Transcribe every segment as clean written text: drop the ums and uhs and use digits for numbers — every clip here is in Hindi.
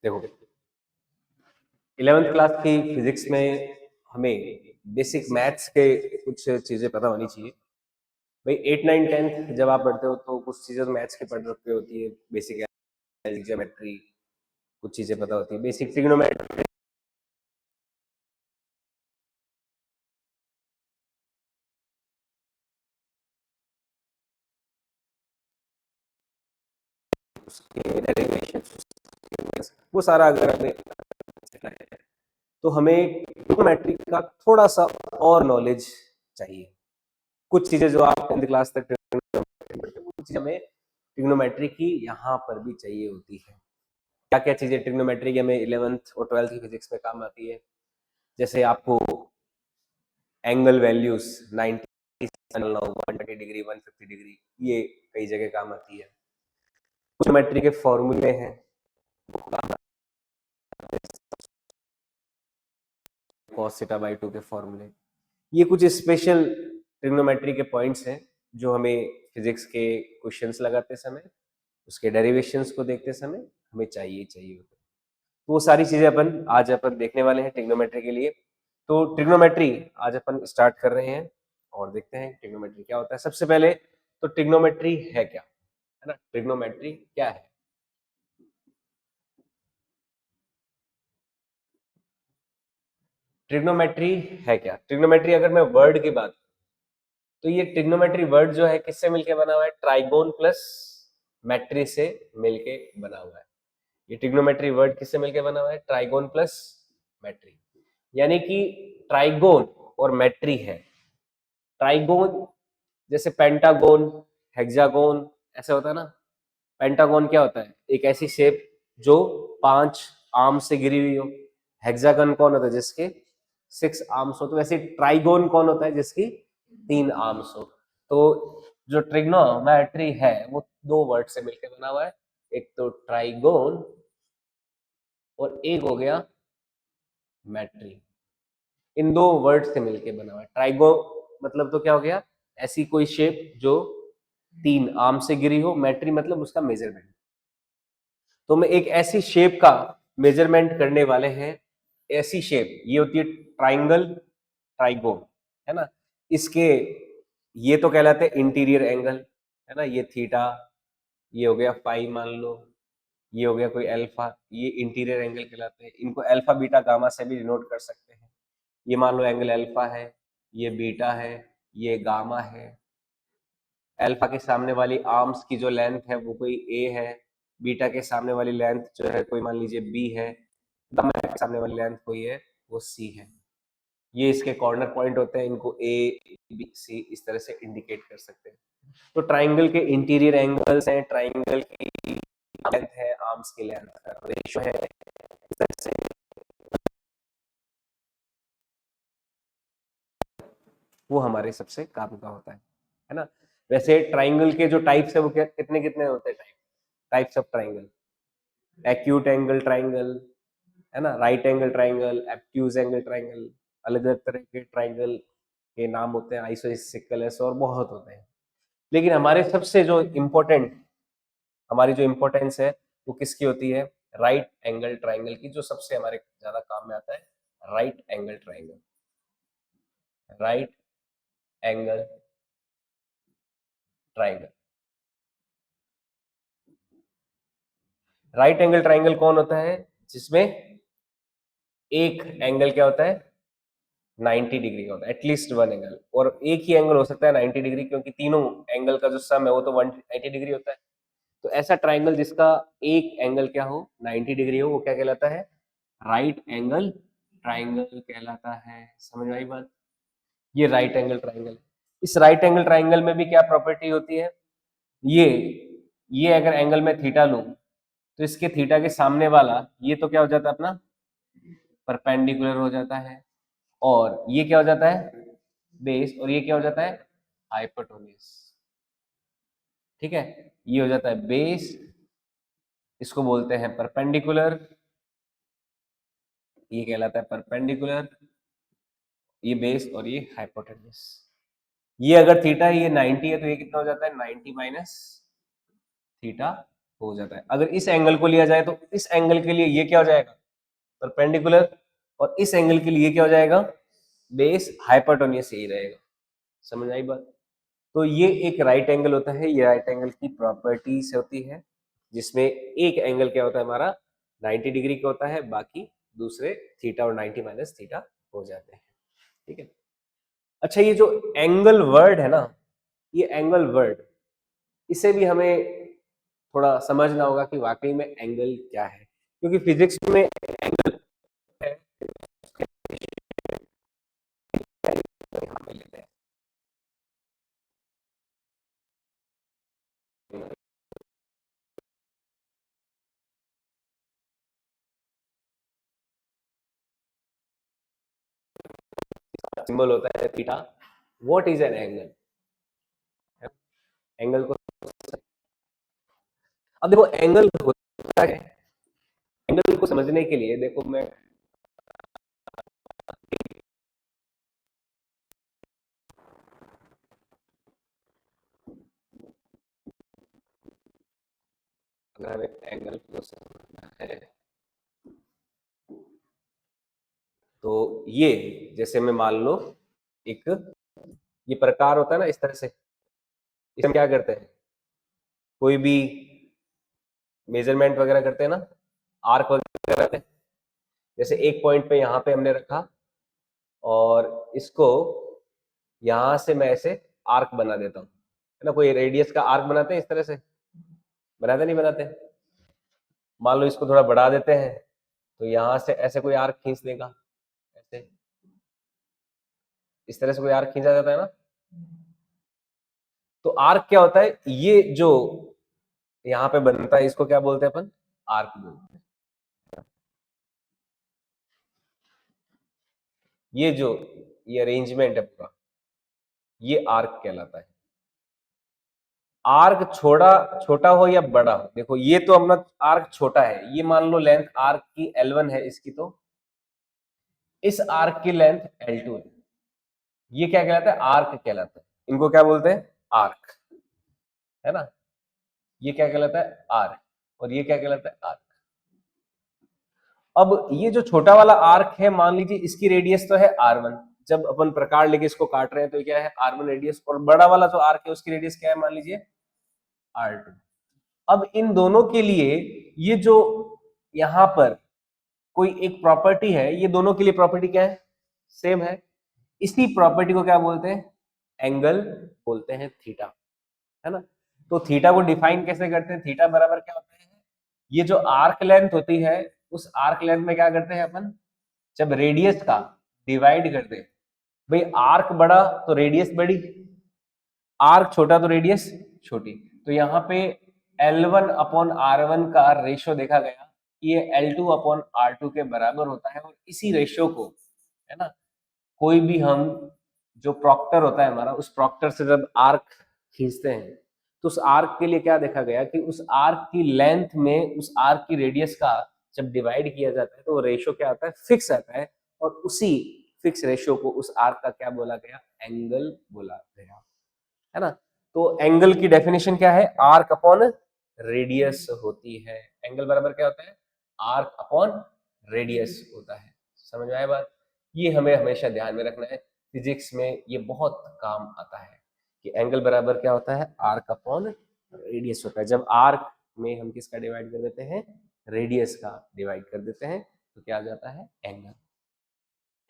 देखो 11th क्लास की फिजिक्स में हमें बेसिक मैथ्स के कुछ चीजें पता होनी चाहिए। भाई 8 9 10th जब आप पढ़ते हो तो कुछ चीजें तो मैथ्स की पढ़ रखी होती है, बेसिक ज्योमेट्री, कुछ चीजें पता होती है, बेसिक ट्रिग्नोमेट्री उसके डेरिवेशंस वो सारा अगर हमें तो हमें ट्रिग्नोमेट्री का थोड़ा सा और नॉलेज चाहिए। कुछ चीजें जो आप 10th क्लास तक कुछ चीजें हमें ट्रिग्नोमेट्री की यहाँ पर भी चाहिए होती है। क्या क्या चीजें ट्रिग्नोमेट्री की हमें 11th और 12th की फिजिक्स में काम आती है, जैसे आपको एंगल वैल्यूज 90 120 डिग्री 150 डिग्री ये कई जगह काम आती है। ट्रिग्नोमेट्री के फॉर्मूले हैं, cos थीटा बाई 2 के फॉर्मूले, ये कुछ स्पेशल ट्रिग्नोमेट्री के पॉइंट्स हैं जो हमें फिजिक्स के क्वेश्चंस लगाते समय, उसके डेरिवेशंस को देखते समय हमें चाहिए होते हैं। तो वो सारी चीजें आज अपन देखने वाले हैं ट्रिग्नोमेट्री के लिए। तो ट्रिग्नोमेट्री आज अपन स्टार्ट कर रहे हैं और देखते हैं ट्रिग्नोमेट्री क्या होता है। सबसे पहले तो ट्रिग्नोमेट्री है क्या, है ना, ट्रिग्नोमेट्री क्या है। ट्रिग्नोमेट्री है क्या, ट्रिग्नोमेट्री अगर मैं वर्ड की बात, तो ये ट्रिग्नोमेट्री वर्ड जो है किससे मिलके बना हुआ है, ट्राइगोन प्लस मेट्री से मिलके बना हुआ है। ये ट्रिग्नोमेट्री वर्ड किससे मिलके बना हुआ है, ट्राइगोन प्लस मेट्री, यानी कि ट्राइगोन और मेट्री है। ट्राइगोन जैसे पेंटागोन, हेक्सागोन ऐसे होता है ना। पेंटागोन क्या होता है, एक ऐसी शेप जो 5 आर्म से घिरी हुई हो। हेक्सागन कौन होता है, जिसके 6 आर्म्स हो। तो वैसे ट्राइगोन कौन होता है, जिसकी 3 आर्म्स हो। तो जो ट्रिग्नोमेट्री है वो दो वर्ड से मिलकर बना हुआ है, एक तो ट्राइगोन और एक हो गया मेट्री। इन दो वर्ड से मिलकर बना हुआ है। ट्राइगो मतलब तो क्या हो गया, ऐसी कोई शेप जो 3 आर्म से घिरी हो। मेट्री मतलब उसका मेजरमेंट। तो मैं एक ऐसी शेप का मेजरमेंट करने वाले हैं। ऐसी शेप ये होती है ट्राइंगल, ट्राइगोन, है ना। इसके ये तो कहलाते हैं इंटीरियर एंगल, है ना। ये थीटा, ये हो गया फाई मान लो, ये हो गया कोई अल्फा, ये इंटीरियर एंगल कहलाते हैं। इनको अल्फा बीटा गामा से भी डिनोट कर सकते हैं। ये मान लो एंगल अल्फा है, ये बीटा है, ये गामा है। अल्फा के सामने वाली आर्म्स की जो लेंथ है वो कोई ए है, बीटा के सामने वाली लेंथ जो है कोई मान लीजिए बी है, गामा के सामने वाली लेंथ कोई है वो सी है। ये इसके कॉर्नर पॉइंट होते हैं, इनको ए बी सी इस तरह से इंडिकेट कर सकते हैं। तो ट्राइंगल के इंटीरियर एंगल्स हैं, ट्राइंगल की लेंथ है, आर्म्स की लेंथ रेशियो है, इस तरह से वो हमारे सबसे काम का होता है ना। वैसे ट्राइंगल के जो टाइप्स है वो क्या कितने कितने होते हैं, types of triangle. Acute angle triangle, है ना, right angle triangle, obtuse angle triangle, अलग अलग तरह के ट्राइंगल के नाम होते हैं, आइसोसेलेस और बहुत होते हैं। लेकिन हमारे सबसे जो इम्पोर्टेंट, हमारी जो इम्पोर्टेंस है वो किसकी होती है, राइट एंगल ट्राइंगल की, जो सबसे हमारे ज्यादा काम में आता है। Right angle triangle, right angle triangle. Right angle triangle कौन होता है, जिसमें एक एंगल क्या होता है 90 डिग्री का होता है, एटलीस्ट वन एंगल। और एक ही एंगल हो सकता है 90 डिग्री, क्योंकि तीनों एंगल का जो सम है वो तो 180 डिग्री होता है। तो ऐसा ट्राइंगल जिसका एक एंगल क्या हो 90 डिग्री हो वो क्या कहलाता है, राइट एंगल ट्राइंगल कहलाता है। समझ में आई बात। ये राइट एंगल ट्राइंगल। इस राइट एंगल ट्राइंगल में भी क्या प्रॉपर्टी होती है, ये ये अगर एंगल में थीटा लूं तो इसके थीटा के सामने वाला ये तो क्या हो जाता है अपना परपेंडिकुलर हो जाता है, और ये क्या हो जाता है बेस, और ये क्या हो जाता है हाइपोटेन्यूज। ठीक है, ये हो जाता है बेस, इसको बोलते हैं परपेंडिकुलर, ये कहलाता है परपेंडिकुलर, ये बेस और ये हाइपोटेन्यूज। ये अगर थीटा ये 90 है तो ये कितना हो जाता है 90 माइनस थीटा हो जाता है। अगर इस एंगल को लिया जाए तो इस एंगल के लिए ये क्या हो जाएगा, परपेंडिकुलर, और इस एंगल के लिए क्या हो जाएगा, बेस हाइपोटेन्यूस यही रहेगा। समझ आई बात? तो ये एक राइट एंगल होता है, ये राइट एंगल की प्रॉपर्टीज होती है, जिसमें एक एंगल क्या होता है हमारा 90 डिग्री का होता है, बाकी दूसरे थीटा और 90 माइनस थीटा हो जाते हैं। ठीक है। अच्छा, ये जो एंगल वर्ड है ना, ये एंगल वर्ड, इसे भी हमें थोड़ा समझना होगा कि वाकई में एंगल क्या है, क्योंकि फिजिक्स में एंगल है, तो यहाँ पे लेते हैं। सिंबल होता है theta. What is an angle? Angle को, अब देखो एंगल होता है, एंगल को समझने के लिए देखो मैं, अगर हमें एंगल को समझना है तो ये, जैसे मैं मान लो एक ये प्रकार होता है ना इस तरह से, इसमें क्या करते हैं, कोई भी मेजरमेंट वगैरह करते हैं ना, आर्क वगैरह करते हैं, जैसे एक पॉइंट पे यहाँ पे हमने रखा और इसको यहां से मैं ऐसे आर्क बना देता हूँ, है ना, कोई रेडियस का आर्क बनाते हैं इस तरह से, बनाते नहीं बनाते? मान लो इसको थोड़ा बढ़ा देते हैं तो यहां से ऐसे कोई आर्क खींच देगा, ऐसे इस तरह से कोई आर्क खींचा जाता है ना। तो आर्क क्या होता है, ये जो यहाँ पे बनता है इसको क्या बोलते हैं अपन, आर्क बोलते हैं। ये जो ये अरेंजमेंट है पूरा, ये आर्क कहलाता है। आर्क छोटा छोटा हो या बड़ा हो, देखो ये तो अपना आर्क छोटा है, ये मान लो लेंथ आर्क की L1 है इसकी, तो इस आर्क की लेंथ L2 है, ये क्या कहलाता है, आर्क कहलाता है। इनको क्या बोलते हैं, आर्क, है ना। ये क्या कहलाता है, आर्क, और ये क्या कहलाता है, आर्क। अब ये जो छोटा वाला आर्क है, मान लीजिए इसकी रेडियस तो है R1, जब अपन प्रकार लेके इसको काट रहे हैं तो क्या है, R1 रेडियस, और बड़ा वाला जो आर्क है उसकी रेडियस क्या है, मान लीजिए R2। अब इन दोनों के लिए ये जो यहां पर कोई एक प्रॉपर्टी है, ये दोनों के लिए प्रॉपर्टी क्या है, सेम है। इसी प्रॉपर्टी को क्या बोलते हैं, एंगल बोलते हैं, थीटा, है ना। तो थीटा को डिफाइन कैसे करते हैं, थीटा बराबर क्या होता है, ये जो आर्क लेंथ होती है, उस आर्क लेंथ में क्या करते हैं अपन, जब रेडियस का डिवाइड करते हैं, भाई आर्क बड़ा तो रेडियस बड़ी, आर्क छोटा तो रेडियस छोटी, तो यहाँ पे L1 अपॉन R1 का रेशियो देखा गया, ये L2 अपॉन R2 के बराबर होता है। और इसी रेशियो को, है ना, कोई भी हम जो प्रॉक्टर होता है हमारा, उस प्रॉक्टर से जब आर्क खींचते हैं तो उस आर्क के लिए क्या देखा गया कि उस आर्क की लेंथ में उस आर्क की रेडियस का जब डिवाइड किया जाता है तो वो रेशियो क्या आता है, फिक्स आता है। और उसी फिक्स रेशियो को उस आर्क का क्या बोला गया, एंगल बोला गया, है ना। तो एंगल की डेफिनेशन क्या है, आर्क अपॉन रेडियस होती है। एंगल बराबर क्या होता है, आर्क अपॉन रेडियस होता है। समझ में आया बात? ये हमें हमेशा ध्यान में रखना है, फिजिक्स में ये बहुत काम आता है कि एंगल बराबर क्या होता है, आर्क अपॉन रेडियस होता है। जब आर्क में हम किसका डिवाइड कर देते हैं, रेडियस का डिवाइड कर देते हैं, तो क्या आ जाता है, एंगल।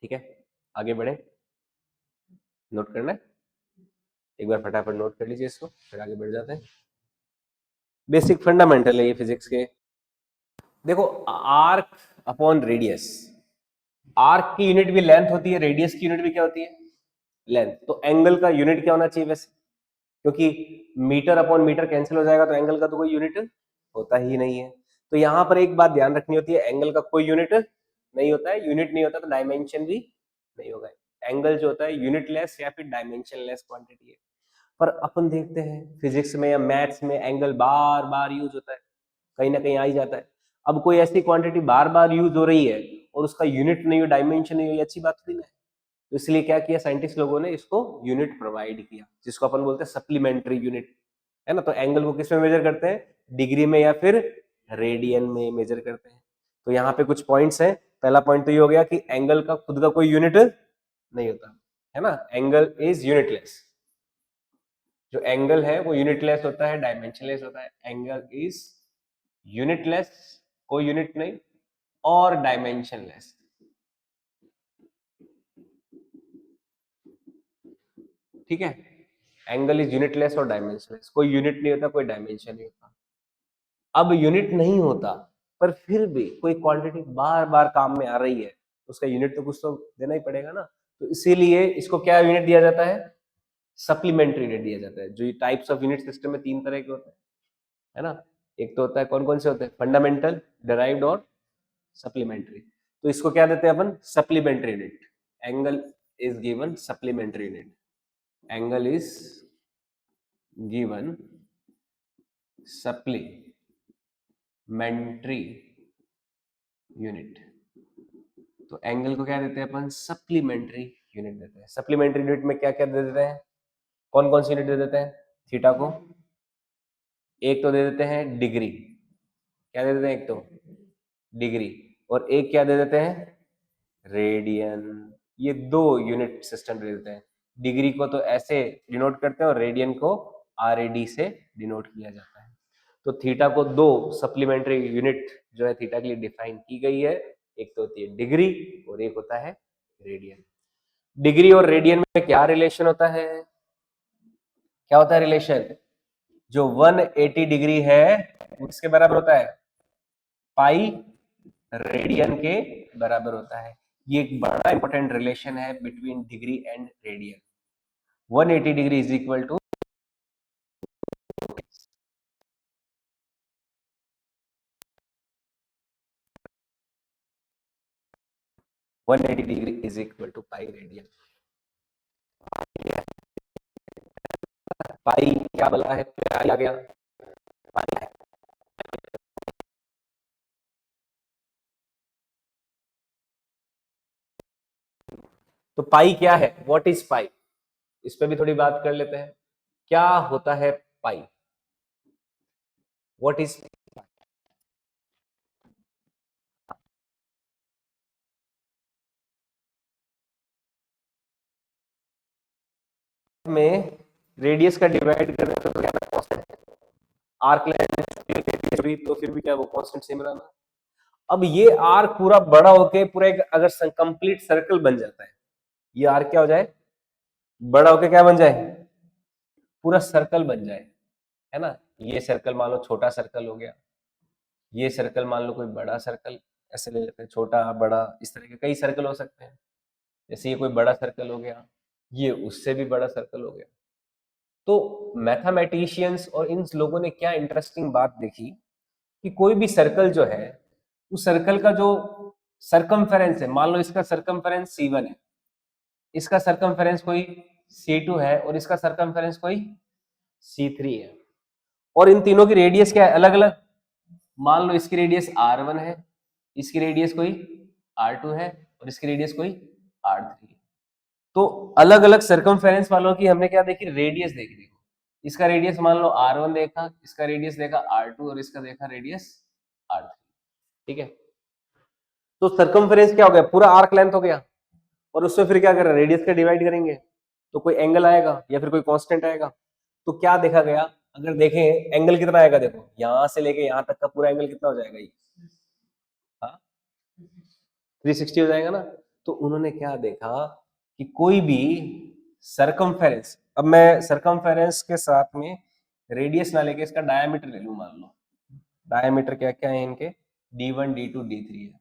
ठीक है, आगे बढ़े, नोट करना है, एक बार फटाफट नोट कर लीजिए इसको, फिर आगे बढ़ जाते हैं। बेसिक फंडामेंटल है ये फिजिक्स के। देखो, आर्क अपॉन रेडियस, आर्क की यूनिट भी लेंथ होती है, रेडियस की यूनिट भी क्या होती है, लेंथ। तो एंगल का यूनिट क्या होना चाहिए वैसे, क्योंकि मीटर अपॉन मीटर कैंसिल हो जाएगा, तो एंगल का तो कोई यूनिट होता ही नहीं है। तो यहां पर एक बात ध्यान रखनी होती है, एंगल का कोई यूनिट नहीं होता है, यूनिट नहीं होता तो डायमेंशन भी नहीं होगा। एंगल जो होता है यूनिटलेस या फिर डायमेंशनलेस क्वांटिटी है। पर अपन देखते हैं फिजिक्स में या मैथ्स में एंगल बार बार यूज होता है, कहीं ना कहीं आ ही जाता है। अब कोई ऐसी क्वांटिटी बार बार यूज हो रही है और उसका यूनिट नहीं हो, डायमेंशन नहीं हो, ये अच्छी बात थोड़ी ना है। तो इसलिए क्या किया साइंटिस्ट लोगों ने, इसको यूनिट प्रोवाइड किया, जिसको अपन बोलते हैं सप्लीमेंट्री यूनिट, है ना। तो एंगल को किस में मेजर करते हैं, डिग्री में या फिर रेडियन में मेजर करते हैं। तो यहाँ पे कुछ पॉइंट्स हैं। पहला पॉइंट तो ये हो गया कि एंगल का खुद का कोई यूनिट नहीं होता है ना, एंगल इज यूनिटलेस। जो एंगल है वो यूनिटलेस होता है, डायमेंशनलेस होता है। एंगल इज यूनिटलेस, कोई यूनिट नहीं, और डायमेंशनलेस। ठीक है, एंगल इज यूनिटलेस और डायमेंशनलेस, कोई यूनिट नहीं होता, कोई डायमेंशन नहीं होता। अब यूनिट नहीं होता पर फिर भी कोई क्वांटिटी बार बार काम में आ रही है, उसका यूनिट तो कुछ तो देना ही पड़ेगा ना। तो इसीलिए इसको क्या यूनिट दिया जाता है, सप्लीमेंट्री यूनिट दिया जाता है। जो ये टाइप्स ऑफ यूनिट सिस्टम में 3 तरह के होते हैं, है ना। एक तो होता है, कौन कौन से होते हैं, फंडामेंटल, डिराइव्ड और सप्लीमेंट्री। तो इसको क्या देते हैं अपन, supplementary unit. Angle is given supplementary unit, angle is given supplementary unit. तो एंगल को क्या देते हैं अपन, सप्लीमेंट्री यूनिट देते हैं। सप्लीमेंट्री यूनिट में क्या क्या दे देते हैं, कौन कौन सी यूनिट दे देते हैं, थीटा को एक तो दे देते हैं डिग्री, क्या दे देते हैं, एक तो डिग्री, और एक क्या दे देते हैं, रेडियन। ये 2 यूनिट सिस्टम दे देते हैं। डिग्री को तो ऐसे डिनोट करते हैं और रेडियन को RAD से डिनोट किया जाता है। तो थीटा को 2 सप्लीमेंट्री यूनिट जो है थीटा के लिए डिफाइन की गई है। एक तो होती है डिग्री और एक होता है रेडियन। डिग्री और रेडियन में क्या रिलेशन होता है, क्या होता है रिलेशन, जो 180 डिग्री है उसके बराबर होता है पाई रेडियन के बराबर होता है। ये एक बड़ा इंपॉर्टेंट रिलेशन है between degree and radian. 180 degree is equal to 180 degree is equal to pi radian. Pi क्या बोला है, पाई आ गया, पाई है। तो पाई क्या है, व्हाट इज पाई, इस पे भी थोड़ी बात कर लेते हैं। क्या होता है पाई, व्हाट इज में रेडियस का डिवाइड कर रहे हैं तो क्या कांस्टेंट है, आर्क लेंथ भी तो फिर भी क्या वो कांस्टेंट सेम रहना। अब ये आर्क पूरा बड़ा होके पूरा एक अगर कंप्लीट सर्कल बन जाता है, ये आर्क क्या हो जाए, बड़ा होके क्या बन जाए, पूरा सर्कल बन जाए, है ना। ये सर्कल मान लो छोटा सर्कल हो गया, ये सर्कल मान लो कोई बड़ा सर्कल, ऐसे ले लेते हैं, छोटा बड़ा इस तरह के कई सर्कल हो सकते हैं। जैसे ये कोई बड़ा सर्कल हो गया, ये उससे भी बड़ा सर्कल हो गया। तो मैथमेटिशियंस और इन लोगों ने क्या इंटरेस्टिंग बात देखी कि कोई भी सर्कल जो है, उस सर्कल का जो सरकमफेरेंस है, मान लो इसका सरकमफेरेंस C1 है, इसका सरकमफेरेंस कोई C2 है और इसका सरकमफेरेंस कोई C3 है, और इन तीनों की रेडियस क्या है, अलग अलग। मान लो इसकी रेडियस R1 है, इसकी रेडियस कोई R2 है और इसकी रेडियस कोई R3 है। तो अलग अलग सरकमफेरेंस वालों की हमने क्या देखी, रेडियस देखी। देखो इसका रेडियस मान लो R1 देखा, इसका रेडियस देखा R2 और इसका देखा रेडियस R3। ठीक है, तो सरकमफेरेंस क्या हो गया, पूरा आर्क लेंथ हो गया, और उससे फिर क्या कर रहे हैं, रेडियस का डिवाइड करेंगे तो कोई एंगल आएगा या फिर कोई कांस्टेंट आएगा। तो क्या देखा गया, अगर देखें एंगल कितना आएगा, देखो यहां से लेके यहां तक का पूरा एंगल कितना हो जाएगा, ये हाँ 360 हो जाएगा ना। तो उन्होंने क्या देखा कि कोई भी सरकमफेरेंस, अब मैं सरकमफेरेंस के साथ में रेडियस ना लेके इसका डायमीटर ले लूं, मान लो डायमीटर क्या क्या है इनके, D1 D2 D3 है।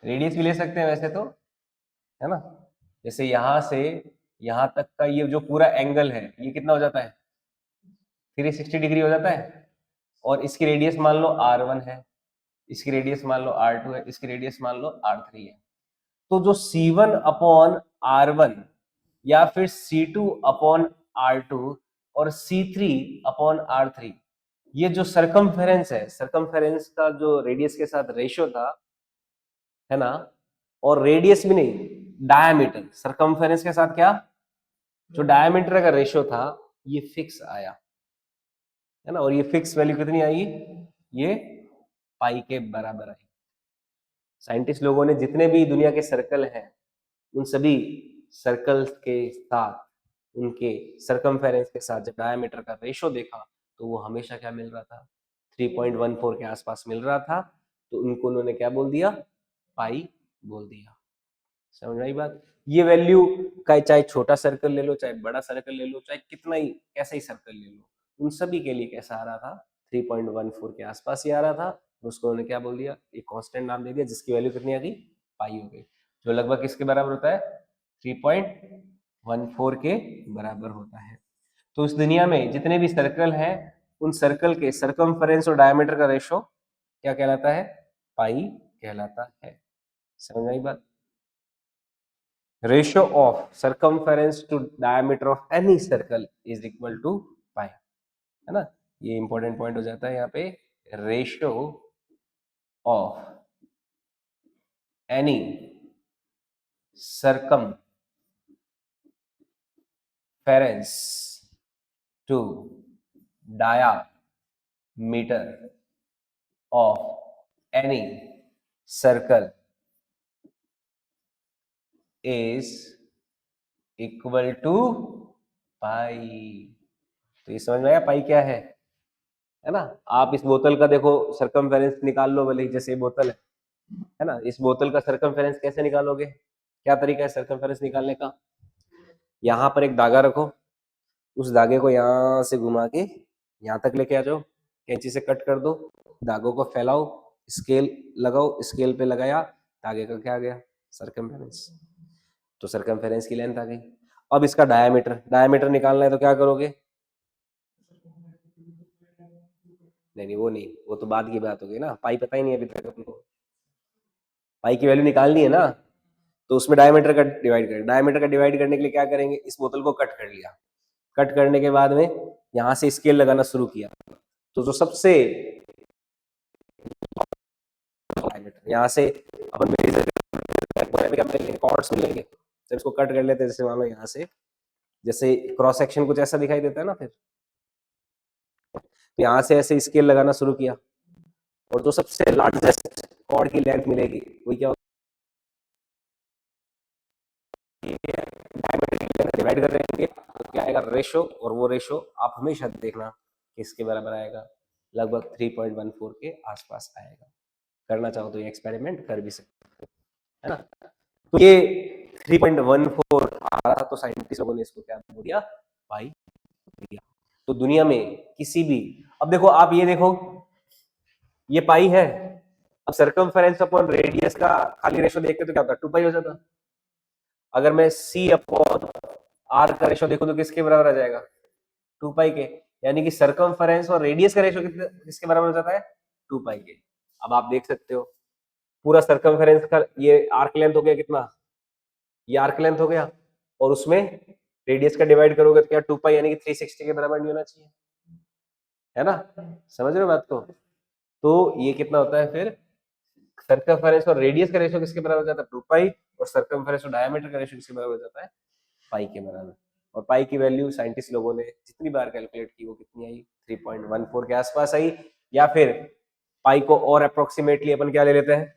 रेडियस भी ले सकते हैं वैसे तो, है ना। जैसे यहां से यहां तक का ये जो पूरा एंगल है ये कितना हो जाता है, 360 डिग्री हो जाता है। और इसकी रेडियस मान लो R1 है, इसकी रेडियस मान लो R2 है, इसकी रेडियस मान लो R3 है। तो जो C1 अपॉन R1 या फिर C2 अपॉन R2 और C3 अपॉन R3, ये जो सरकमफेरेंस है, सरकमफेरेंस का जो रेडियस के साथ रेशियो था, है ना, और रेडियस भी नहीं, डायमीटर, सरकमफेरेंस के साथ क्या, जो डायमीटर का रेशियो था ये फिक्स आया। है ना, और ये फिक्स वैल्यू कितनी आई, ये पाई के बराबर आई। साइंटिस्ट लोगों ने जितने भी दुनिया के सर्कल हैं उन सभी सर्कल्स के साथ उनके सरकमफेरेंस के साथ जब डायमीटर का रेशो देखा तो वो हमेशा क्या मिल रहा था, 3.14 के आसपास मिल रहा था। तो उनको उन्होंने क्या बोल दिया, पाई बोल दिया। समझ आई बात। ये वैल्यू का चाहे छोटा सर्कल ले लो, चाहे बड़ा सर्कल ले लो, चाहे कितना ही कैसा ही सर्कल ले लो, उन सभी के लिए कैसा आ रहा था, 3.14 के आसपास ही आ रहा था। उसको उन्होंने क्या बोल दिया, एक कांस्टेंट नाम दे दिया जिसकी वैल्यू कितनी आ गई, पाई हो गई, जो लगभग किसके बराबर होता है, 3.14 के बराबर होता है। तो इस दुनिया में जितने भी सर्कल हैं उन सर्कल के सरकमफेरेंस और डायमीटर का रेशो क्या कहलाता है, पाई कहलाता है। समझ आई बात। Ratio of circumference to diameter of any circle is equal to pi, है ना। ये इंपॉर्टेंट पॉइंट हो जाता है यहाँ पे, ratio of any circumference to diameter of any circle is equal to पाई। तो ये समझ में आया पाई क्या है ना। आप इस बोतल का देखो सरकमफेरेंस निकाल लो, भले जैसे ये बोतल है ना, इस बोतल का सरकमफेरेंस कैसे निकालोगे, क्या तरीका है सरकमफेरेंस निकालने का, यहाँ पर एक धागा रखो, उस धागे को यहाँ से घुमा के यहाँ तक लेके आ जाओ, कैंची से कट कर दो, धागों को फैलाओ, स्केल लगाओ, स्केल पे लगाया, धागे का क्या आ गया, सरकमफेरेंस। तो सरकमफेरेंस की लेंथ आ गई। अब इसका डायमीटर निकालना है तो क्या करोगे, नहीं वो नहीं, वो तो बाद की बात होगी ना, पाई पता ही नहीं अभी तक अपन को, पाई की वैल्यू निकालनी है ना। तो उसमें डायमीटर का डिवाइड करने के लिए क्या करेंगे, इस बोतल को कट कर लिया, कट करने के बाद में यहाँ से स्केल लगाना शुरू किया, तो जो सबसे यहाँ से अपन कॉर्ड्स मिलेंगे, तो इसको कट कर लेते हैं, जैसे मान लो यहाँ से, जैसे क्रॉस सेक्शन कुछ ऐसा दिखाई देता है ना, फिर तो यहाँ से ऐसे स्केल लगाना शुरू किया, और जो सबसे लार्जेस्ट कॉर्ड की लेंथ मिलेगी वही क्या डिवाइड कर रहे हैं, तो क्या आएगा रेशो, और वो रेशो आप हमेशा देखना किसके बराबर आएगा, लगभग 3.14 के आसपास आएगा। करना चाहो तो ये एक्सपेरिमेंट कर भी सकते है ना। तो ये 3.14 आ रहा था, तो साइंटिस्ट लोगों ने इसको क्या बोल दिया, पाई दिया। तो दुनिया में किसी भी, अब देखो आप ये देखो, ये पाई है, अब सरकमफेरेंस अपॉन रेडियस का खाली रेशो देखते तो क्या होता, 2 पाई हो जाता। अगर मैं सी अपॉन आर का रेशो देखूं तो किसके बराबर आ जाएगा, 2 पाई के। यानी कि सरकमफेरेंस और रेडियस का रेशो किसके बराबर हो जाता है, 2 पाई के। अब आप देख सकते हो पूरा सरकमफेरेंस का ये आर्क लेंथ हो गया कितना, ये आर्क लेंथ हो गया, और उसमें रेडियस का डिवाइड करोगे तो क्या 2 पाई, यानी कि 360 के बराबर नहीं होना चाहिए, है ना। समझ रहे हो बात को। तो ये कितना होता है फिर, सरकमफेरेंस और रेडियस का रेशियो किसके बराबर हो जाता है, 2 पाई, और सरकमफेरेंस और डायमीटर का रेशियो किसके बराबर हो जाता है, पाई के बराबर। और पाई की वैल्यू साइंटिस्ट लोगों ने जितनी बार कैलकुलेट की वो कितनी आई, 3.14 के आसपास आई। या फिर पाई को और अप्रोक्सीमेटली अपन क्या ले लेते हैं,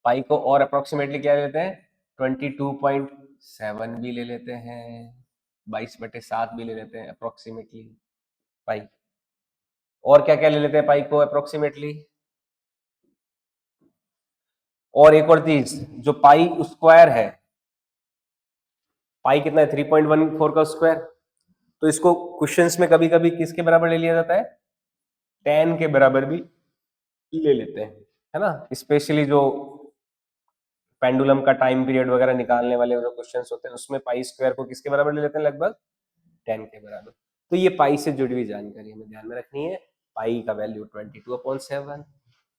पाई को और अप्रोक्सीमेटली क्या ले लेते हैं, 22.7 भी ले लेते हैं, 22/7 भी ले लेते हैं अप्रोक्सीमेटली पाई। और क्या क्या ले लेते हैं पाई को अप्रोक्सीमेटली, और एक और चीज, जो पाई स्क्वायर है, पाई कितना है 3.14 का स्क्वायर, तो इसको क्वेश्चंस में कभी कभी किसके बराबर ले लिया जाता है, 10 के बराबर भी ले लेते हैं, है ना। स्पेशली जो पेंडुलम का टाइम पीरियड वगैरह निकालने वाले जो क्वेश्चंस होते हैं उसमें पाई स्क्वायर को किसके बराबर ले लेते हैं, लगभग 10 के बराबर। तो ये पाई से जुड़ी हुई जानकारी हमें ध्यान में रखनी है। पाई का वैल्यू 22/7,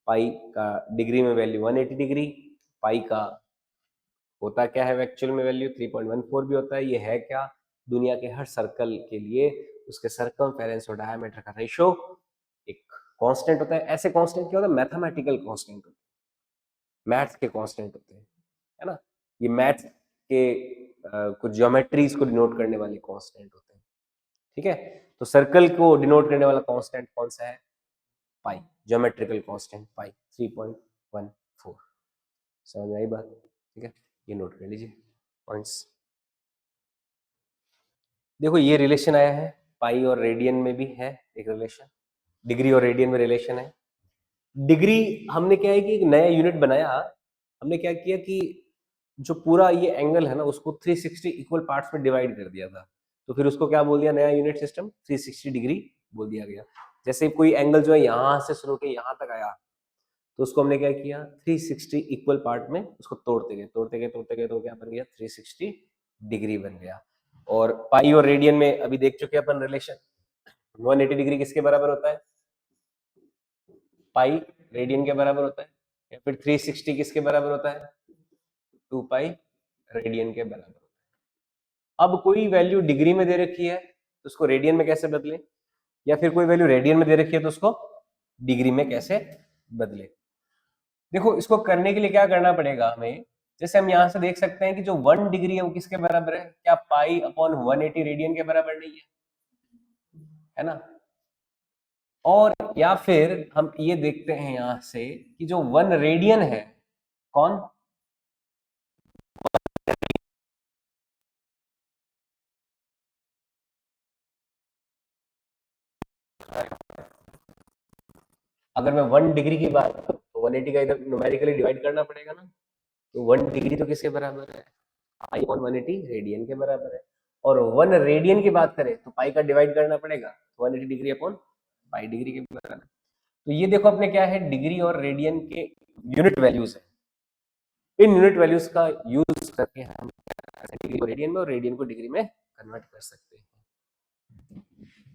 पाई का डिग्री में वैल्यू 180 डिग्री, पाई का होता क्या है एक्चुअल में वैल्यू 3.14 भी होता है। ये है क्या, दुनिया के हर सर्कल के लिए उसके सरकमफेरेंस और डायमीटर का रेशो एक कांस्टेंट होता है। ऐसे कांस्टेंट क्या होता है, मैथमेटिकल कांस्टेंट होते हैं, मैथ्स के कांस्टेंट होते हैं, है ना। ये मैथ्स के कुछ ज्योमेट्रीज को डिनोट करने वाले कांस्टेंट होते हैं, ठीक है। तो सर्कल को डिनोट करने वाला कांस्टेंट कौन सा है? पाई, ज्योमेट्रिकल कांस्टेंट पाई 3.14। समझ में आई बात? ठीक है, ये नोट कर लीजिए पॉइंट्स। देखो ये रिलेशन आया है, पाई और रेडियन में भी है एक रिलेशन, डिग्री और रेडियन में रिलेशन है। डिग्री हमने क्या है कि एक नया यूनिट बनाया, हमने क्या किया कि जो पूरा ये एंगल है ना उसको 360 इक्वल पार्ट्स में डिवाइड कर दिया था, तो फिर उसको क्या बोल दिया नया यूनिट सिस्टम? 360 डिग्री बोल दिया गया। जैसे कोई एंगल जो है यहाँ से शुरू के यहाँ तक आया, तो उसको हमने क्या किया 360 इक्वल पार्ट में उसको तोड़ते गए तोड़ते गए तोड़ते गए, तो क्या बन गया 360 डिग्री बन गया। और पाई और रेडियन में अभी देख चुके अपन रिलेशन, 180 डिग्री किसके बराबर होता है? पाई रेडियन के बराबर होता है, या फिर 360 किसके बराबर होता है? 2 पाई रेडियन के बराबर होता है। अब कोई वैल्यू डिग्री में दे रखी है तो उसको रेडियन में कैसे बदले, या फिर कोई वैल्यू रेडियन में दे रखी है तो उसको डिग्री में कैसे बदले? देखो इसको करने के लिए क्या करना पड़ेगा हमें, जैसे हम यहां से देख सकते हैं कि जो 1 डिग्री है वो किसके बराबर है? क्या पाई अपॉन 180 रेडियन के बराबर नहीं है ना? और या फिर हम ये देखते हैं यहां से कि जो 1 रेडियन है, कौन? अगर मैं 1 डिग्री की बात करूं तो 180 का इधर न्यूमेरिकली डिवाइड करना पड़ेगा ना, तो 1 डिग्री तो किसके बराबर है? पाई अपॉन 180 रेडियन के बराबर है। और 1 रेडियन की बात करें तो पाई का डिवाइड करना पड़ेगा, 180 डिग्री अपॉन पाई डिग्री के बराबर। तो ये देखो अपने क्या है, डिग्री और रेडियन के यूनिट वैल्यूज है। इन यूनिट वैल्यूज का यूज करके हम डिग्री को रेडियन में और रेडियन को डिग्री में कन्वर्ट कर सकते हैं।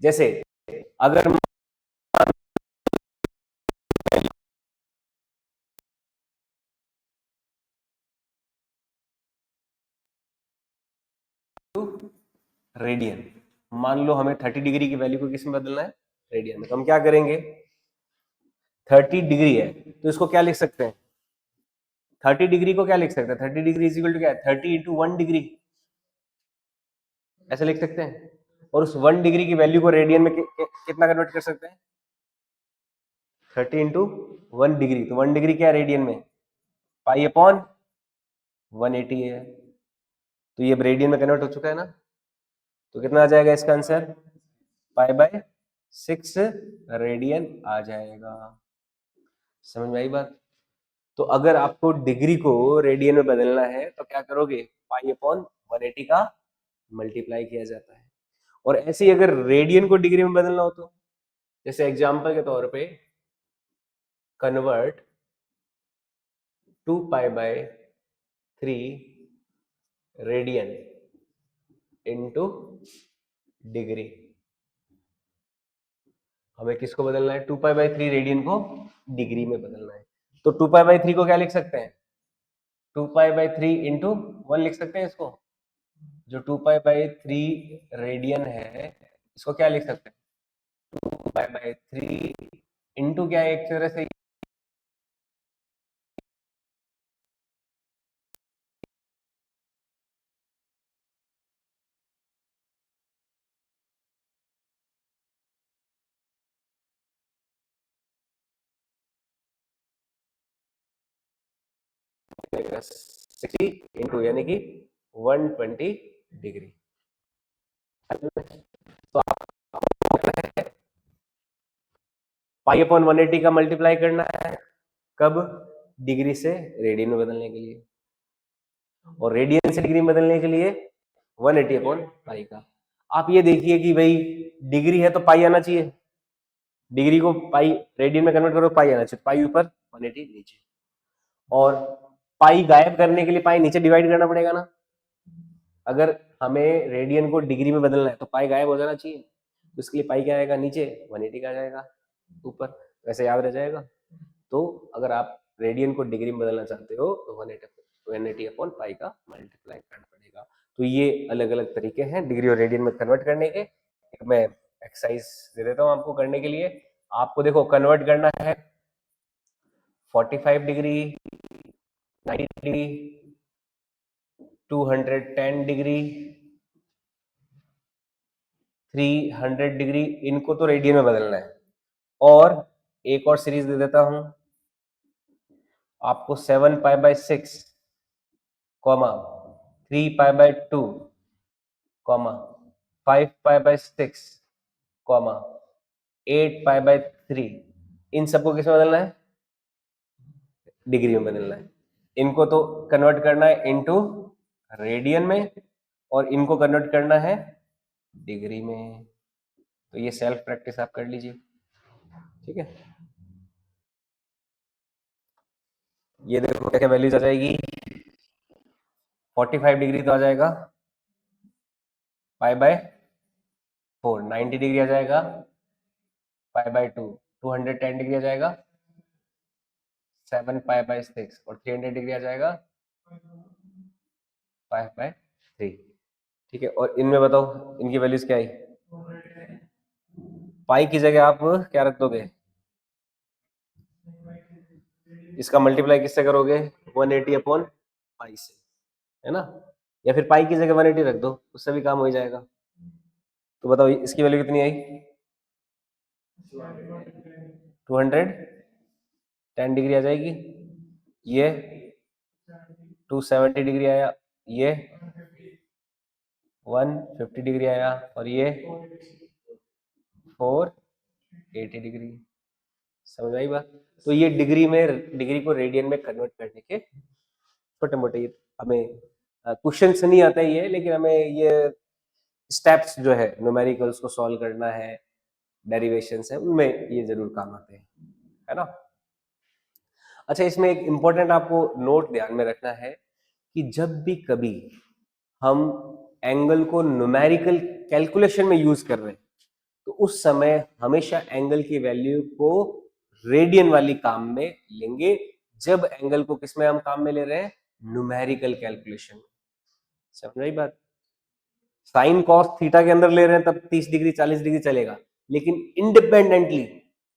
जैसे अगर रेडियन, मान लो हमें 30 डिग्री की वैल्यू को किस में बदलना है? रेडियन में। तो हम क्या करेंगे, 30 डिग्री है तो इसको क्या लिख सकते हैं? 30 डिग्री को क्या लिख सकते हैं? 30 डिग्री इज इक्वल टू क्या है? 30 इंटू 1 डिग्री, ऐसे लिख सकते हैं। और उस 1 डिग्री की वैल्यू को रेडियन में कितना कन्वर्ट कर सकते हैं? 30 इंटू 1 डिग्री, तो 1 डिग्री क्या है रेडियन में? पाई अपॉन 180 है। तो ये रेडियन में कन्वर्ट हो चुका है ना, तो कितना आ जाएगा इसका आंसर? पाई बाय 6 रेडियन आ जाएगा। समझ में आई बात? तो अगर आपको डिग्री को रेडियन में बदलना है तो क्या करोगे, पाई अपॉन 180 का मल्टीप्लाई किया जाता है। और ऐसे ही अगर रेडियन को डिग्री में बदलना हो तो, जैसे एग्जांपल के तौर पे convert 2 pi by 3 radian into degree. हमें किसको बदलना है? 2 पाई बाय 3 रेडियन को डिग्री में बदलना है। तो 2 पाई बाय 3 को क्या लिख सकते हैं? 2 पाई बाय 3 इंटू 1 लिख सकते हैं इसको। जो 2 पाई बाय 3 रेडियन है इसको क्या लिख सकते हैं? 2 पाई बाय 3 इंटू क्या है, एक तरह से देगा 60 इंटू यानी कि 120 डिग्री। तो आपको पाई अपॉन 180 का मल्टीप्लाई करना है, कब? डिग्री से रेडियन में बदलने के लिए, और रेडियन से डिग्री में बदलने के लिए 180 अपॉन पाई का। आप ये देखिए कि भाई डिग्री है तो पाई आना चाहिए, डिग्री को पाई रेडियन में कन्वर्ट करो पाई आना चाहिए, पाई ऊपर 180 नीचे। और पाई गायब करने के लिए पाई नीचे डिवाइड करना पड़ेगा ना, अगर हमें रेडियन को डिग्री में बदलना है तो पाई गायब हो जाना चाहिए, तो इसके लिए पाई क्या आएगा नीचे, 180 का जाएगा ऊपर, वैसे याद रह जाएगा। तो अगर आप रेडियन को डिग्री में बदलना चाहते हो तो 180 अपॉन पाई का मल्टीप्लाई करना पड़ेगा। तो ये अलग अलग तरीके हैं डिग्री और रेडियन में कन्वर्ट करने के। एक मैं एक्सरसाइज दे देता हूँ आपको करने के लिए। आपको देखो कन्वर्ट करना है 45 डिग्री, 90 डिग्री, 210 डिग्री, 300 डिग्री, इनको तो रेडियन में बदलना है। और एक और सीरीज दे देता हूं आपको, 7π/6, 3π/2, 5π/6, 8π/3। इन सबको किसमें बदलना है? डिग्री में बदलना है। इनको तो कन्वर्ट करना है इनटू रेडियन में, और इनको कन्वर्ट करना है डिग्री में। तो ये सेल्फ प्रैक्टिस आप कर लीजिए, ठीक है। ये देखो क्या क्या वैल्यूज आ जाएगी। 45 डिग्री तो आ जाएगा π/4, 90 डिग्री आ जाएगा π/2, 210 डिग्री आ जाएगा 7π/6, और 300 डिग्री आ जाएगा 5/3, ठीक है। और इनमें बताओ इनकी वैल्यूज क्या आई? पाई की जगह आप क्या रख दोगे? इसका मल्टीप्लाई किससे करोगे? 180/पाई से, है ना। या फिर पाई की जगह 180 रख दो, उससे भी काम हो जाएगा। तो बताओ इसकी वैल्यू कितनी आई? 210 डिग्री आ जाएगी। ये 270 डिग्री आया, ये 150 डिग्री आया, और ये 480 डिग्री। समझ आई बात? तो ये डिग्री में, डिग्री को रेडियन में कन्वर्ट करने के छोटे मोटे हमें क्वेश्चन से नहीं आता ये, लेकिन हमें ये स्टेप्स जो है न्यूमेरिकल्स को सॉल्व करना है, डेरिवेशंस है, उनमें ये जरूर काम आते हैं, है ना। अच्छा, इसमें एक इंपॉर्टेंट आपको नोट ध्यान में रखना है कि जब भी कभी हम एंगल को न्यूमेरिकल कैलकुलेशन में यूज कर रहे हैं, तो उस समय हमेशा एंगल की वैल्यू को रेडियन वाली काम में लेंगे, जब एंगल को किसमें हम काम में ले रहे हैं? न्यूमेरिकल कैलकुलेशन में। समझ आई बात? साइन कॉस थीटा के अंदर ले रहे हैं तब 30 डिग्री 40 डिग्री चलेगा, लेकिन इंडिपेंडेंटली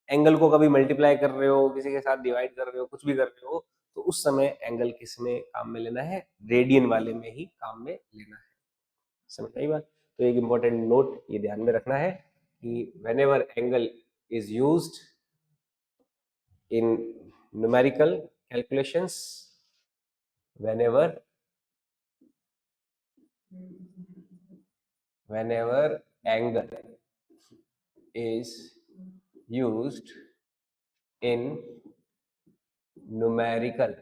एंगल को कभी मल्टीप्लाई कर रहे हो, किसी के साथ डिवाइड कर रहे हो, कुछ भी कर रहे हो, तो उस समय एंगल किस में काम में लेना है? रेडियन वाले में ही काम में लेना है। समझ आई बात? तो एक इंपॉर्टेंट नोट ये ध्यान में रखना है कि whenever angle is used in numerical calculations, whenever angle is used in numerical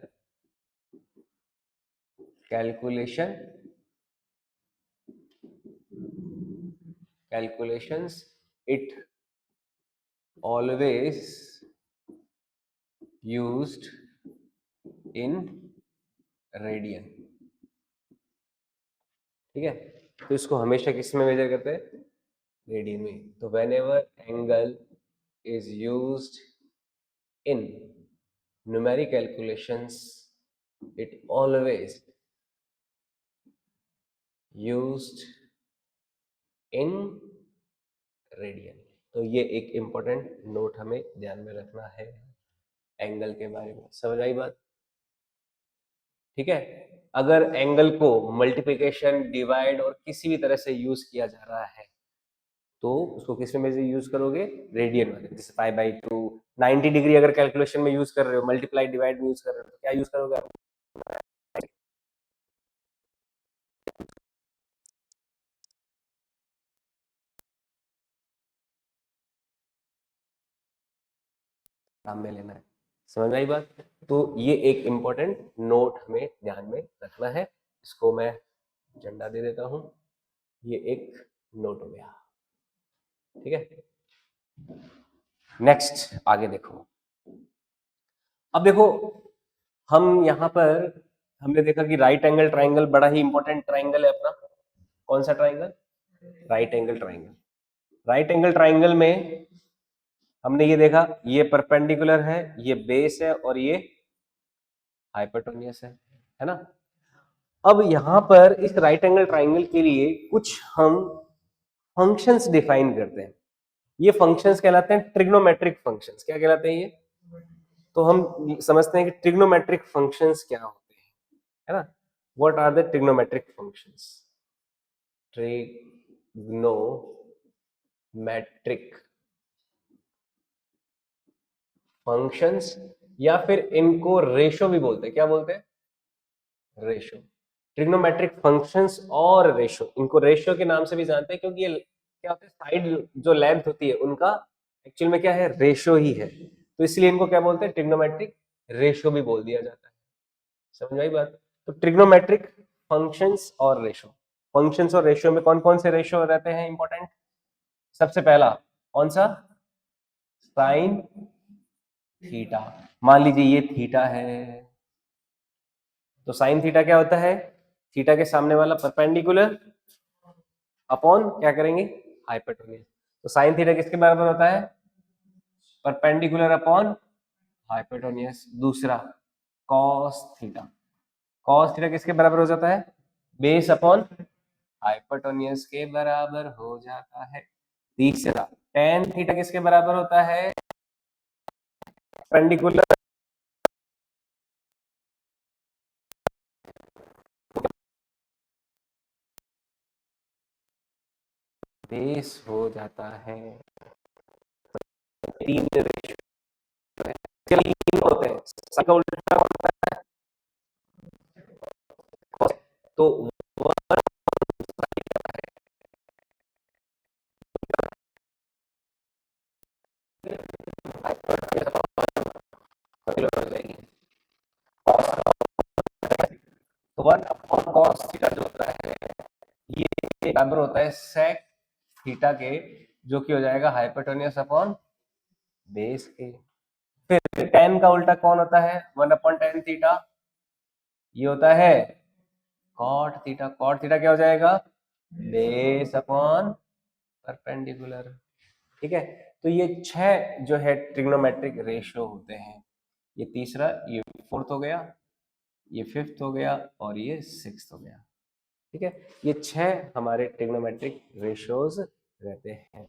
calculations, it always used in radian, ठीक है। तो इसको हमेशा किस में मेजर करते हैं? रेडियन में। तो whenever angle is used in numeric calculations, it always used in radian। तो ये एक इंपॉर्टेंट नोट हमें ध्यान में रखना है एंगल के बारे में। समझ आई बात? ठीक है। अगर एंगल को मल्टीप्लिकेशन, डिवाइड और किसी भी तरह से यूज किया जा रहा है, तो उसको किस में यूज करोगे? रेडियन वाले। जैसे π/2, 90 डिग्री अगर कैलकुलेशन में यूज कर रहे हो, मल्टीप्लाई डिवाइड में यूज कर रहे हो, तो क्या यूज करोगे आप? काम में लेना है। समझ आई बात? तो ये एक इंपॉर्टेंट नोट हमें ध्यान में रखना है। इसको मैं झंडा दे देता हूं, ये एक नोट हो गया, ठीक है। नेक्स्ट आगे देखो। अब देखो, हम यहां पर हमने देखा कि राइट एंगल ट्राइंगल बड़ा ही इंपॉर्टेंट ट्राइंगल है अपना। कौन सा triangle? Right angle triangle. Right angle triangle में हमने ये देखा, ये परपेंडिकुलर है, ये बेस है, और ये हाइपोटेन्यूस है ना। अब यहां पर इस राइट एंगल ट्राइंगल के लिए कुछ हम फंक्शंस डिफाइन करते हैं। ये फंक्शंस कहलाते हैं ट्रिग्नोमेट्रिक फंक्शंस। क्या कहलाते हैं ये? तो हम समझते हैं कि ट्रिग्नोमेट्रिक फंक्शंस क्या होते हैं, है ना। What are the trigonometric functions? Trigonometric metric functions, या फिर इनको रेशो भी बोलते हैं। क्या बोलते हैं? रेशो। ट्रिग्नोमेट्रिक फंक्शंस और रेशो, इनको रेशो के नाम से भी जानते हैं क्योंकि ये क्या होता है, साइड जो लेंथ होती है उनका एक्चुअल में क्या है, रेशो ही है, तो इसलिए इनको क्या बोलते हैं, ट्रिग्नोमेट्रिक रेशो भी बोल दिया जाता है। समझ आई बात? तो ट्रिग्नोमेट्रिक फंक्शंस और रेशो, फंक्शंस और रेशो में कौन कौन से रेशो रहते हैं इंपॉर्टेंट? सबसे पहला कौन सा? Sine theta. मान लीजिए ये थीटा है, तो साइन थीटा क्या होता है, थीटा के सामने वाला परपेंडिकुलर अपॉन क्या करेंगे, हाइपोटेन्यूज। तो साइन थीटा किसके बराबर होता है, परपेंडिकुलर अपॉन हाइपोटेन्यूज। दूसरा कॉस थीटा, कॉस थीटा किसके बराबर हो जाता है, बेस अपॉन हाइपोटेन्यूज के बराबर हो जाता है। तीसरा टेन थीटा किसके बराबर होता है, परपेंडिकुलर बेस हो जाता है। तीन रेशियो है, तीन होते हैं, सबका उल्टा होता है तो तो वन अपॉन कॉस थीटा जो होता है, ये बराबर होता है सेक थीटा के, जो कि हो जाएगा हाइपोटेन्यूज अपॉन बेस के। फिर टेन का उल्टा कौन होता है, वन अपॉन टेन थीटा, ये होता है कॉट थीटा। कॉट थीटा क्या हो जाएगा, बेस अपॉन परपेंडिकुलर। ठीक है, तो ये छह जो है ट्रिग्नोमेट्रिक रेशियो होते हैं। ये तीसरा, ये फोर्थ हो गया, ये फिफ्थ हो गया, और ये सिक्स्थ हो गया। ठीक है, ये छह हमारे ट्रिग्नोमेट्रिक रेशियोज रहते हैं।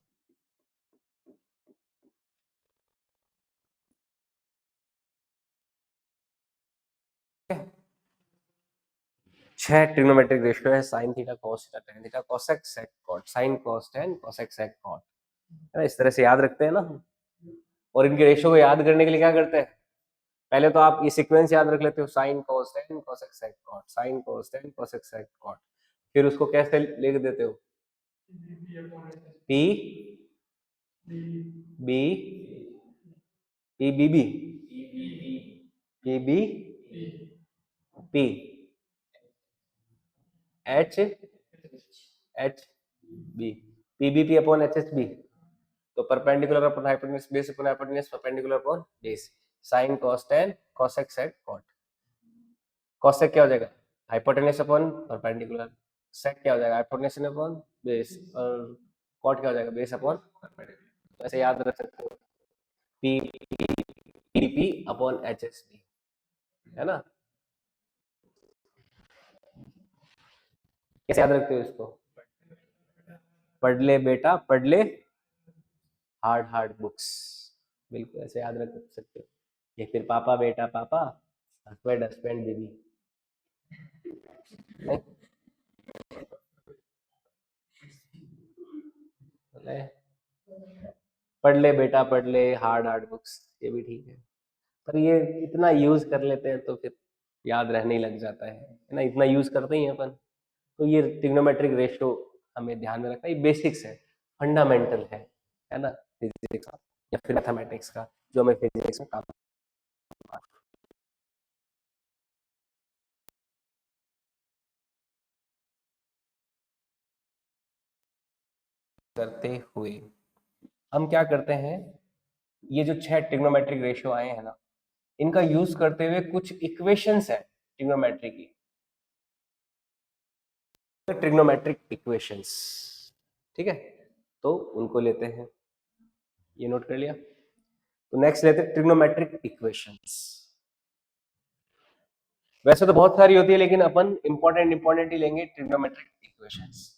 छह ट्रिग्नोमेट्रिक रेशियो है, sine theta, cos theta, tan theta, cosec sec cot, sine cos tan, cosec sec cot, है ना, इस तरह से याद रखते हैं ना। और इनके रेशियो को याद करने के लिए क्या करते हैं, पहले तो आप ये सीक्वेंस याद रख लेते हो, sine cos tan cosec sec cot, sine cos tan cosec sec cot. फिर उसको कैसे लिख देते हो, P B P B B P B P H H B, P B P upon H H B. तो perpendicular upon hypotenuse, base upon hypotenuse, perpendicular upon base, sine cos tan cosec sec cot. Cosec क्या हो जाएगा, हाइपोटेन्यूज अपॉन परपेंडिकुलर, सेक क्या हो जाएगा, हाइपोटेन्यूज अपॉन बेस, और कॉट क्या हो जाएगा, बेस अपॉन परपेंडिकुलर। तो ऐसे याद रख सकते हो, P P P upon H H B, है ना। कैसे याद रखते हो इसको, पढ़ ले बेटा पढ़ ले, हार्ड हार्ड बुक्स, बिल्कुल ऐसे याद रख सकते हो। या फिर पापा बेटा पापा, हस्बैंड हस्बैंड बीबी, पढ़ ले बेटा पढ़ ले, हार्ड हार्ड बुक्स, ये भी ठीक है। पर ये इतना यूज कर लेते हैं तो फिर याद रहने लग जाता है ना, इतना यूज करते ही हैं अपन। तो ये ट्रिग्नोमेट्रिक रेशियो हमें ध्यान में रखना, ये बेसिक्स है, फंडामेंटल है ना, फिजिक्स का या फिर मैथमेटिक्स का, जो हमें फिजिक्स में काम करते हुए हम क्या करते हैं, ये जो छह ट्रिग्नोमेट्रिक रेशियो आए हैं ना, इनका यूज करते हुए कुछ इक्वेशंस है ट्रिग्नोमेट्री की, ट्रिग्नोमेट्रिक इक्वेशंस। ठीक है, तो उनको लेते हैं, ये नोट कर लिया। तो नेक्स्ट लेते हैं ट्रिग्नोमेट्रिक इक्वेशंस। वैसे तो बहुत सारी होती है, लेकिन अपन इंपॉर्टेंट इंपॉर्टेंट ही लेंगे ट्रिग्नोमेट्रिक इक्वेशंस।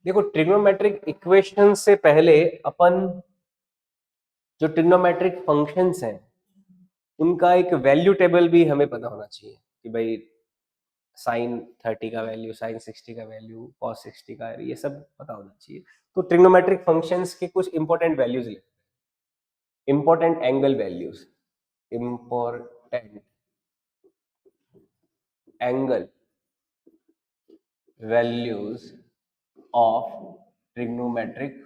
देखो ट्रिग्नोमेट्रिक इक्वेशन से पहले अपन जो ट्रिग्नोमेट्रिक फंक्शंस हैं उनका एक वैल्यू टेबल भी हमें पता होना चाहिए कि भाई साइन 30 का वैल्यू, साइन 60 का वैल्यू, कॉस 60 का, ये सब पता होना चाहिए। तो ट्रिग्नोमेट्रिक फंक्शंस के कुछ इंपॉर्टेंट वैल्यूज लेते हैं, important angle values, important angle values of trigonometric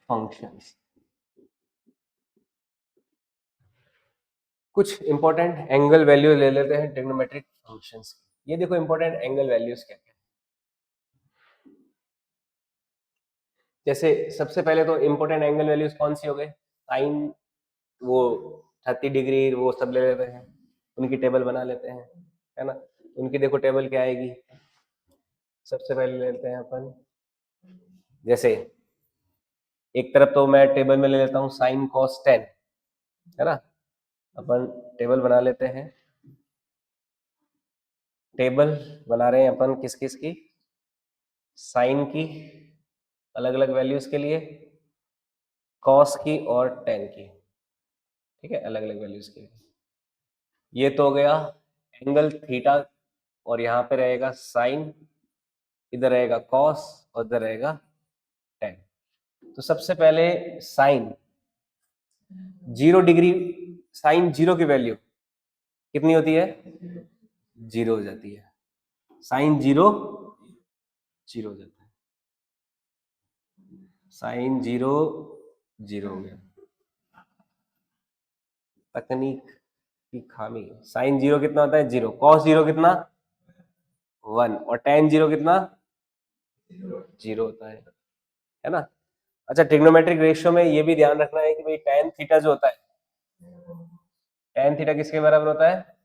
functions. कुछ इंपॉर्टेंट एंगल वैल्यू ले लेते हैं ट्रिग्नोमेट्रिक फंक्शंस की। ये देखो इंपॉर्टेंट एंगल वैल्यूज क्या क्या है। जैसे सबसे पहले तो इंपॉर्टेंट एंगल वैल्यूज कौन सी हो गए, साइन, वो 30 डिग्री, वो सब ले लेते हैं, उनकी टेबल बना लेते हैं, है ना। उनकी देखो टेबल क्या आएगी, सबसे पहले लेते हैं अपन, जैसे एक तरफ तो मैं टेबल में ले लेता हूँ साइन कॉस 10, है ना। अपन टेबल बना लेते हैं, टेबल बना रहे हैं अपन किस किस की, साइन की अलग अलग वैल्यूज के लिए, कॉस की और 10 की, ठीक है, अलग अलग वैल्यूज के लिए। ये तो हो गया एंगल थीटा, और यहाँ पे रहेगा साइन, इधर रहेगा कॉस और इधर रहेगा 10। तो सबसे पहले साइन 0 डिग्री, साइन 0 की वैल्यू कितनी होती है, 0 हो जाती है, साइन 0 0 हो जाता है, साइन 0 0 हो गया। तकनीक की खामी, साइन 0 कितना होता है 0, कॉस 0 कितना 1, और टेन 0 कितना 0 होता है ना। अच्छा, ट्रिग्नोमेट्रिक रेशियो में ये भी ध्यान रखना है कि भाई टेन थीटा जो होता है, टेन थीटा किसके बराबर होता है,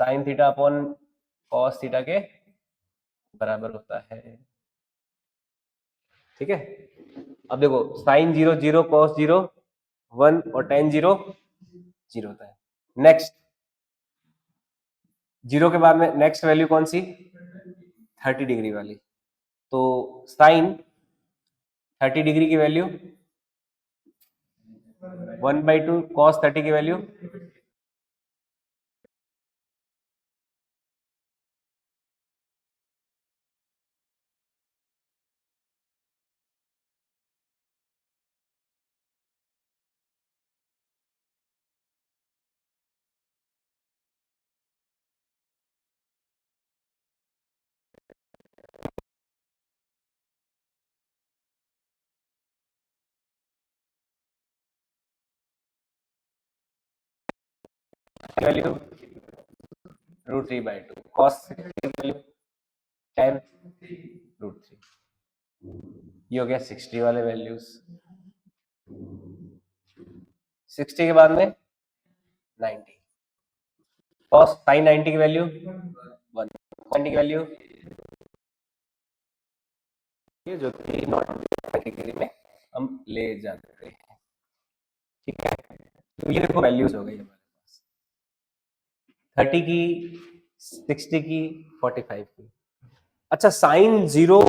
sine theta upon cos theta के बराबर होता है, ठीक है। अब देखो साइन 0 0, कॉस 0 1, और टेन 0 0 होता है। नेक्स्ट 0 के बाद में नेक्स्ट वैल्यू कौन सी, 30 डिग्री वाली। तो साइन 30 डिग्री की वैल्यू 1/2, कॉस 30 की वैल्यू वैल्यू √3/2, कॉस की वैल्यू 10 √3। ये हो गया 60 वाले वैल्यूज। 60 के बाद में 90, कॉस साइन 90 की वैल्यू 1, 90 की वैल्यू ये जो थी नॉट कैटेगरी में हम ले जाते हैं, ठीक है। तो ये देखो वैल्यूज हो गई हमारे पास, 30 की, 60 की, 45 की। अच्छा, साइन 0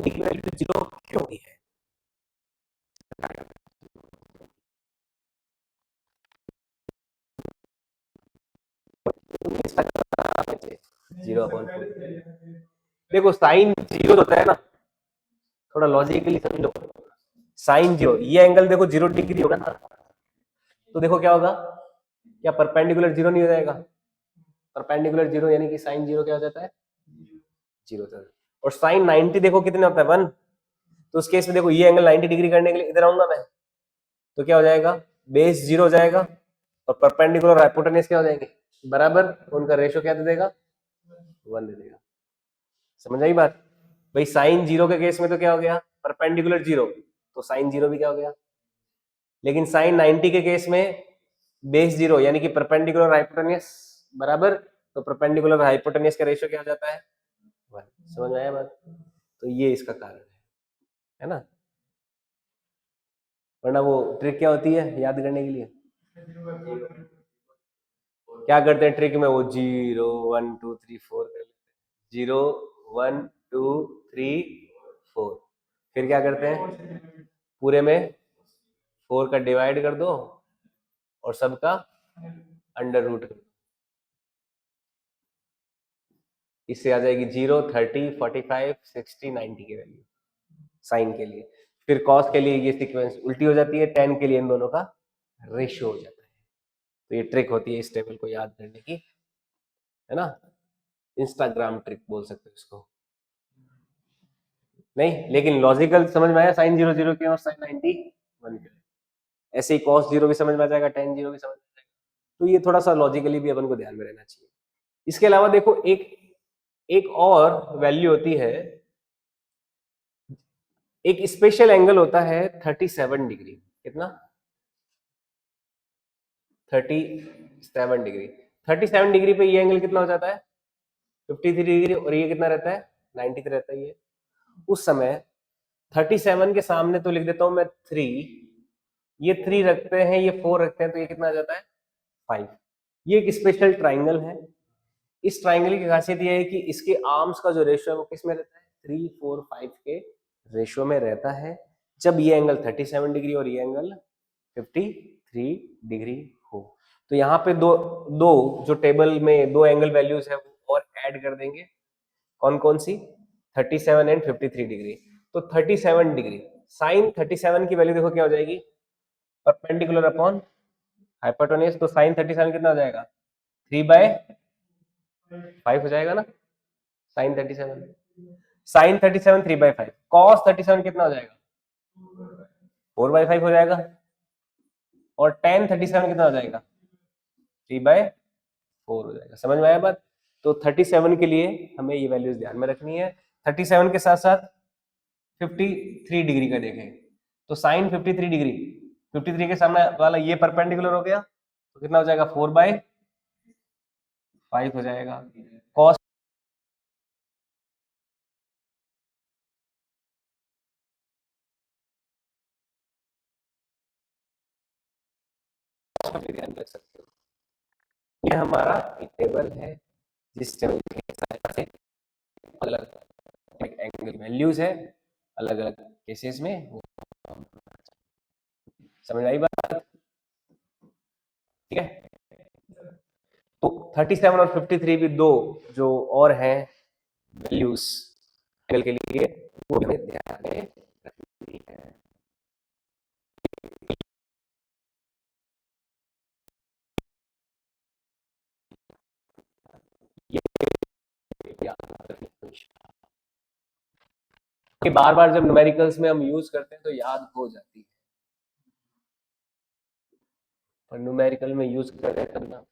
की वैल्यू 0 क्यों हुई है, जीरो अपॉन 4। देखो साइन 0 होता है ना, थोड़ा लॉजिकली समझो, साइन 0, ये एंगल देखो 0 डिग्री होगा ना, तो देखो क्या होगा, क्या परपेंडिकुलर 0 नहीं हो जाएगा, परपेंडिकुलर 0 यानी कि साइन 0 क्या हो जाता है 0 होता है। और साइन 90 देखो कितने होता है 1, तो उस केस में देखो ये एंगल 90 डिग्री करने के लिए इधर आऊंगा मैं, तो क्या हो जाएगा, बेस 0 हो जाएगा और परपेंडिकुलर और हाइपोटेन्यूज क्या हो जाएंगे बराबर, उनका रेशियो क्या दे देगा 1 दे देगा। समझ आई बात। भाई साइन 0 के केस में तो क्या हो गया, परपेंडिकुलर 0, तो साइन 0 भी क्या हो गया। लेकिन साइन 90 के केस में बेस 0 यानी कि परपेंडिकुलर हाइपोटेन्यूज बराबर, तो परपेंडिकुलर हाइपोटेन्यूज का रेशियो क्या हो जाता है 1। समझ में आया बात। तो ये इसका कारण है ना। वरना वो ट्रिक क्या होती है याद करने के लिए, क्या करते हैं ट्रिक में, वो 0 1 2 3 4 कर लेते हैं, 0 1 2 3 4, फिर क्या करते हैं, पूरे में 4 का डिवाइड कर दो और सबका अंडर रूट कर दो। इससे आ जाएगी 0, 30, 45, 60, 90 की वैल्यू साइन के लिए। फिर कॉस के लिए ये सीक्वेंस उल्टी हो जाती है, tan के लिए इन दोनों का रेशियो हो जाता है। तो ये ट्रिक होती है इस टेबल को याद करने की, है ना, इंस्टाग्राम ट्रिक बोल सकते हो इसको। नहीं, लेकिन लॉजिकल समझ में आया, साइन 0 0 के और साइन 90 1 के। ऐसे ही cos 0 भी समझ में आ जाएगा, tan 0 भी समझ में आ जाएगा। तो ये थोड़ा सा लॉजिकली भी अपन को ध्यान में रहना चाहिए। इसके अलावा देखो एक और वैल्यू होती है, एक स्पेशल एंगल होता है 37 डिग्री। कितना? 37 डिग्री। 37 डिग्री पे ये एंगल कितना हो जाता है? 53 डिग्री। और ये कितना रहता है? 93 रहता है। ये उस समय 37 के सामने तो लिख देता हूं मैं 3, ये 3 रखते हैं, ये 4 रखते हैं, तो ये कितना आ जाता है? 5। ये एक स्पेशल ट्राइंगल है। इस ट्राइंगल की खासियत ये है कि इसके आर्म्स का जो रेशियो है वो किस में रहता है? 3, 4, 5 के रेशियो में रहता है, जब ये एंगल 37 डिग्री और ये एंगल 53 डिग्री हो। तो यहाँ पे दो दो जो टेबल में दो एंगल वैल्यूज है वो और ऐड कर देंगे। कौन कौन सी? 37 एंड 53 डिग्री। तो 37 डिग्री साइन 37 की वैल्यू देखो क्या हो जाएगी? Perpendicular upon hypotenuse. तो साइन 37 कितना हो जाएगा? 3/5 हो जाएगा ना, साइन 37। साइन 37 3/5। कॉस 37 कितना हो जाएगा? 4/5 हो जाएगा। और टेन 37 कितना हो जाएगा? 3/4 हो जाएगा। समझ में आया बात? तो 37 के लिए हमें ये वैल्यूज ध्यान में रखनी है। 37 के साथ साथ 53 डिग्री का देखें, तो साइन 53 डिग्री, 53 के सामने वाला ये परपेंडिकुलर हो गया, तो कितना हो जाएगा? 4/5 हो जाएगा। कॉस का भी ध्यान रख सकते हो। ये हमारा एक टेबल है जिस टेबल के सहायता से अलग एंगल वैल्यूज है अलग अलग केसेस में वो समझ आई बात? ठीक है। तो 37 और 53 भी दो जो और हैं वैल्यूज एंगल के लिए, वो हमें ध्यान में रखनी है। ये बार बार जब न्यूमेरिकल्स में हम यूज करते हैं तो याद हो जाती है, पर न्यूमेरिकल में यूज करें तब ना,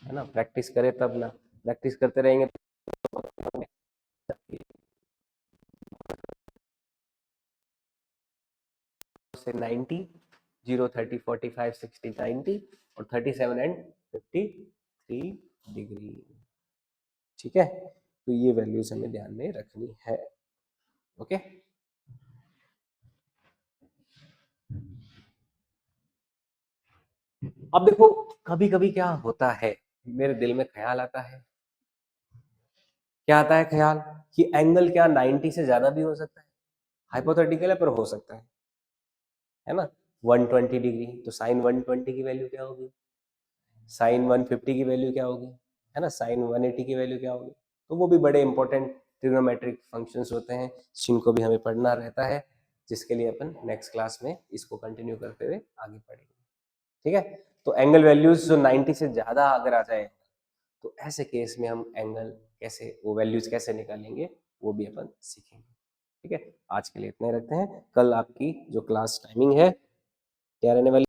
है ना, प्रैक्टिस करें तब ना, प्रैक्टिस करते रहेंगे से 90, 0, 30, 45, 60, 90 और 37 एंड 53 डिग्री। ठीक है, तो ये वैल्यूज हमें ध्यान में रखनी है। ओके, अब देखो कभी कभी क्या होता है, मेरे दिल में ख्याल आता है, क्या आता है ख्याल, कि एंगल क्या 90 से ज्यादा भी हो सकता है। हाइपोथेटिकल है पर हो सकता है ना। 120 डिग्री, तो साइन 120 की वैल्यू क्या होगी? साइन 150 की वैल्यू क्या होगी? है ना, साइन 180 की वैल्यू क्या होगी? तो वो भी बड़े इंपॉर्टेंट ट्रिग्नोमेट्रिक फंक्शंस होते हैं जिनको भी हमें पढ़ना रहता है, जिसके लिए अपन नेक्स्ट क्लास में इसको कंटिन्यू करते हुए आगे पढ़ेंगे। ठीक है, तो एंगल वैल्यूज जो 90 से ज्यादा अगर आ जाए तो ऐसे केस में हम एंगल कैसे, वो वैल्यूज कैसे निकालेंगे, वो भी अपन सीखेंगे। ठीक है, आज के लिए इतना ही रखते हैं। कल आपकी जो क्लास टाइमिंग है क्या रहने वाली